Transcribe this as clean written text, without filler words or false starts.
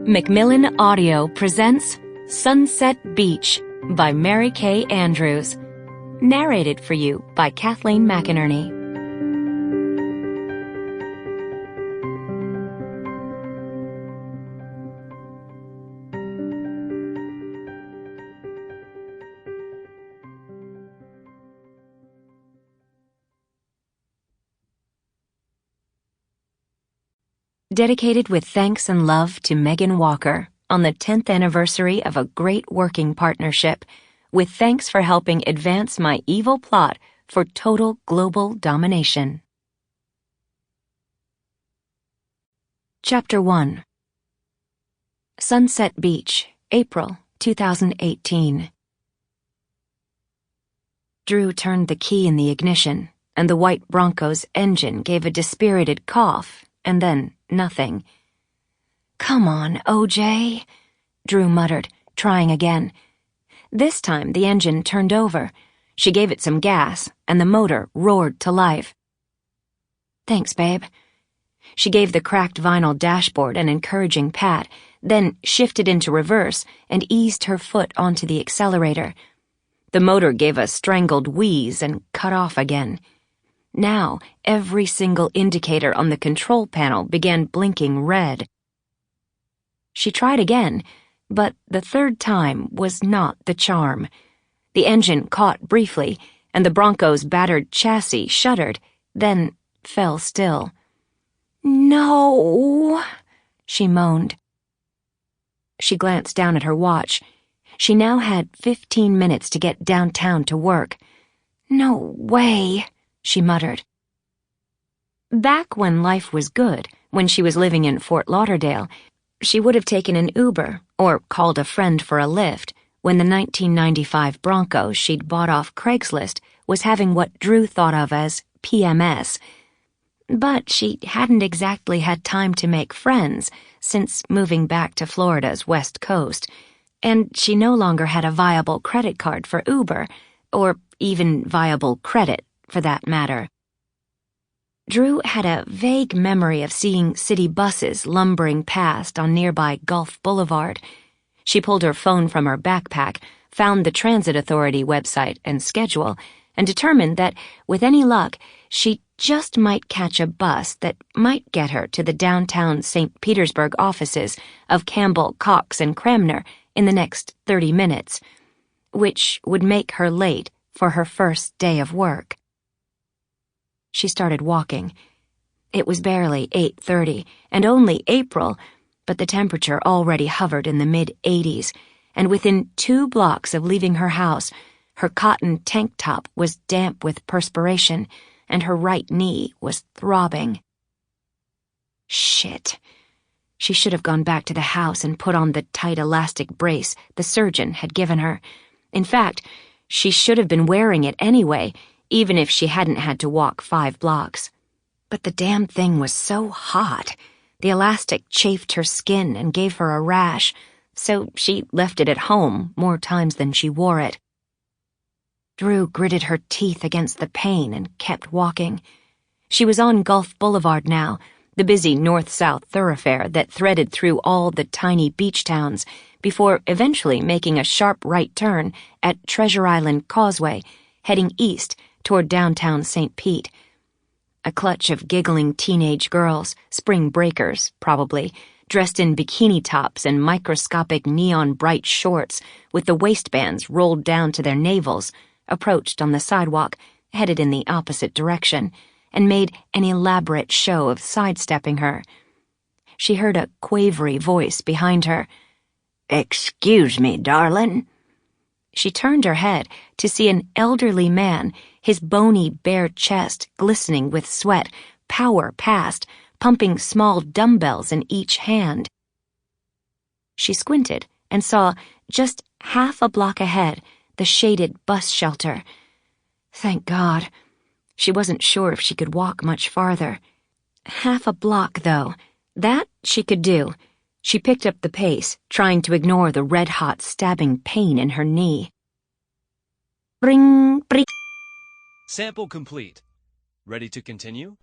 Macmillan Audio presents Sunset Beach by Mary Kay Andrews. Narrated for you by Kathleen Mcinerney. Dedicated with thanks and love to Megan Walker on the 10th anniversary of a great working partnership, with thanks for helping advance my evil plot for total global domination. Chapter 1. Sunset Beach, April 2018. Drue turned the key in the ignition, and the white Bronco's engine gave a dispirited cough, and then nothing. "Come on, OJ," Drue muttered, trying again. This time the engine turned over. She gave it some gas, and the motor roared to life. "Thanks, babe." She gave the cracked vinyl dashboard an encouraging pat, then shifted into reverse and eased her foot onto the accelerator. The motor gave a strangled wheeze and cut off again. Now, every single indicator on the control panel began blinking red. She tried again, but the third time was not the charm. The engine caught briefly, and the Bronco's battered chassis shuddered, then fell still. "No," she moaned. She glanced down at her watch. She now had 15 minutes to get downtown to work. "No way," she muttered. Back when life was good, when she was living in Fort Lauderdale, she would have taken an Uber or called a friend for a lift when the 1995 Bronco she'd bought off Craigslist was having what Drue thought of as PMS. But she hadn't exactly had time to make friends since moving back to Florida's West Coast, and she no longer had a viable credit card for Uber, or even viable credit, for that matter. Drue had a vague memory of seeing city buses lumbering past on nearby Gulf Boulevard. She pulled her phone from her backpack, found the Transit Authority website and schedule, and determined that, with any luck, she just might catch a bus that might get her to the downtown St. Petersburg offices of Campbell, Cox, and Cramner in the next 30 minutes, which would make her late for her first day of work. She started walking. It was barely 8:30, and only April, but the temperature already hovered in the mid-80s, and within 2 blocks of leaving her house, her cotton tank top was damp with perspiration, and her right knee was throbbing. Shit. She should have gone back to the house and put on the tight elastic brace the surgeon had given her. In fact, she should have been wearing it anyway, even if she hadn't had to walk 5 blocks. But the damn thing was so hot. The elastic chafed her skin and gave her a rash, so she left it at home more times than she wore it. Drue gritted her teeth against the pain and kept walking. She was on Gulf Boulevard now, the busy north-south thoroughfare that threaded through all the tiny beach towns, before eventually making a sharp right turn at Treasure Island Causeway, heading east toward downtown St. Pete. A clutch of giggling teenage girls, spring breakers, probably, dressed in bikini tops and microscopic neon-bright shorts with the waistbands rolled down to their navels, approached on the sidewalk, headed in the opposite direction, and made an elaborate show of sidestepping her. She heard a quavery voice behind her. "Excuse me, darling." She turned her head to see an elderly man, his bony bare chest glistening with sweat, power past, pumping small dumbbells in each hand. She squinted and saw, just half a block ahead, the shaded bus shelter. Thank God. She wasn't sure if she could walk much farther. Half a block, though. That she could do. She picked up the pace, trying to ignore the red-hot stabbing pain in her knee. Bring, bring. Sample complete. Ready to continue?